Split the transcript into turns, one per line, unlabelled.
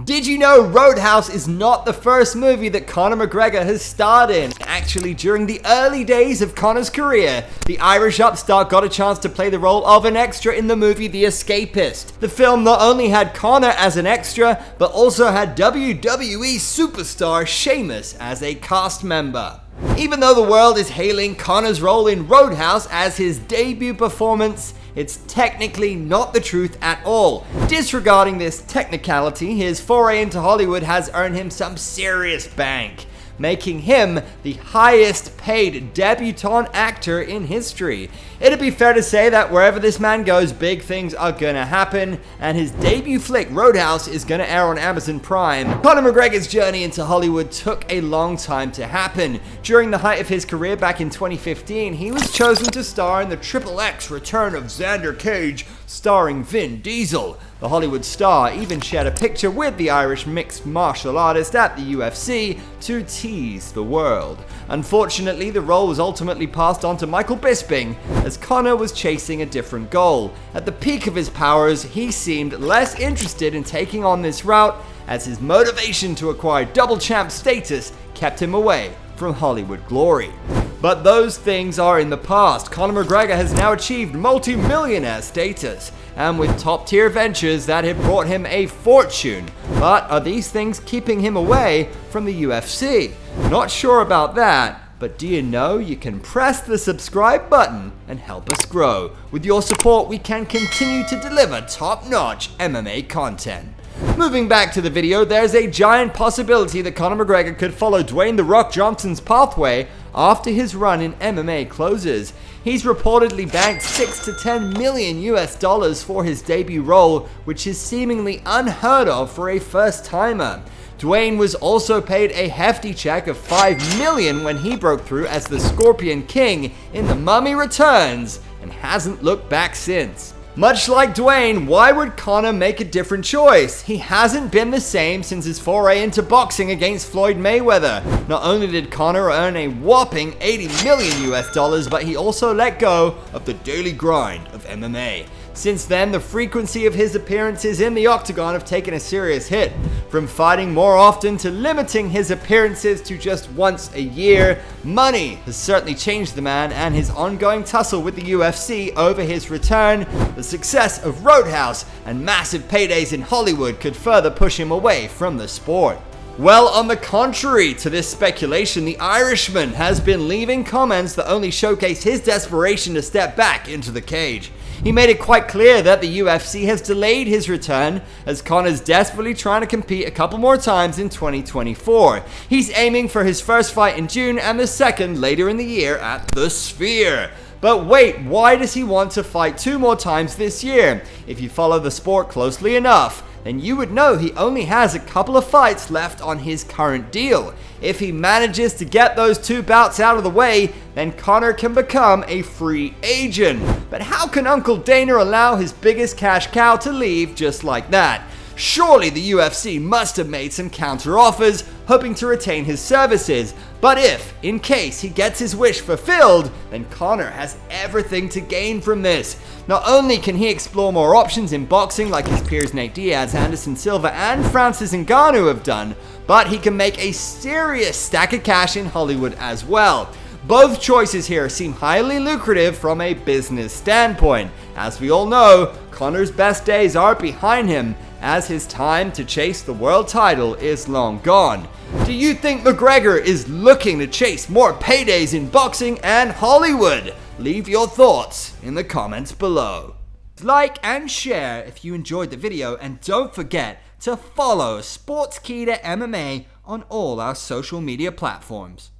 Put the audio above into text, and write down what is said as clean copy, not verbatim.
Did you know Roadhouse is not the first movie that Conor McGregor has starred in? Actually, during the early days of Conor's career, the Irish upstart got a chance to play the role of an extra in the movie The Escapist. The film not only had Conor as an extra, but also had WWE superstar Sheamus as a cast member. Even though the world is hailing Conor's role in Roadhouse as his debut performance, it's technically not the truth at all. Disregarding this technicality, his foray into Hollywood has earned him some serious bank, making him the highest paid debutant actor in history. It'd be fair to say that wherever this man goes, big things are gonna happen, and his debut flick, Roadhouse, is gonna air on Amazon Prime. Conor McGregor's journey into Hollywood took a long time to happen. During the height of his career back in 2015, he was chosen to star in the XXX Return of Xander Cage, starring Vin Diesel. The Hollywood star even shared a picture with the Irish mixed martial artist at the UFC to tease the world. Unfortunately, the role was ultimately passed on to Michael Bisping, as Conor was chasing a different goal. At the peak of his powers, he seemed less interested in taking on this route, as his motivation to acquire double champ status kept him away from Hollywood glory. But those things are in the past. Conor McGregor has now achieved multi-millionaire status, and with top-tier ventures that have brought him a fortune. But are these things keeping him away from the UFC? Not sure about that, but do you know you can press the subscribe button and help us grow? With your support, we can continue to deliver top-notch MMA content. Moving back to the video, there's a giant possibility that Conor McGregor could follow Dwayne The Rock Johnson's pathway after his run in MMA closes. He's reportedly banked $6 to $10 million for his debut role, which is seemingly unheard of for a first-timer. Dwayne was also paid a hefty check of $5 million when he broke through as the Scorpion King in The Mummy Returns, and hasn't looked back since. Much like Dwayne, why would Conor make a different choice? He hasn't been the same since his foray into boxing against Floyd Mayweather. Not only did Conor earn a whopping $80 million, but he also let go of the daily grind of MMA. Since then, the frequency of his appearances in the octagon have taken a serious hit. From fighting more often to limiting his appearances to just once a year, money has certainly changed the man, and his ongoing tussle with the UFC over his return, the success of Roadhouse, and massive paydays in Hollywood could further push him away from the sport. Well, on the contrary to this speculation, the Irishman has been leaving comments that only showcase his desperation to step back into the cage. He made it quite clear that the UFC has delayed his return, as Conor's desperately trying to compete a couple more times in 2024. He's aiming for his first fight in June and the second later in the year at the Sphere. But wait, why does he want to fight 2 more times this year? If you follow the sport closely enough, then you would know he only has a couple of fights left on his current deal. If he manages to get those 2 bouts out of the way, then Conor can become a free agent. But how can Uncle Dana allow his biggest cash cow to leave just like that? Surely the UFC must have made some counter offers, hoping to retain his services. But if, in case, he gets his wish fulfilled, then Conor has everything to gain from this. Not only can he explore more options in boxing like his peers Nate Diaz, Anderson Silva, and Francis Ngannou have done, but he can make a serious stack of cash in Hollywood as well. Both choices here seem highly lucrative from a business standpoint. As we all know, Conor's best days are behind him, as his time to chase the world title is long gone. Do you think McGregor is looking to chase more paydays in boxing and Hollywood? Leave your thoughts in the comments below. Like and share if you enjoyed the video, and don't forget to follow Sportskeeda MMA on all our social media platforms.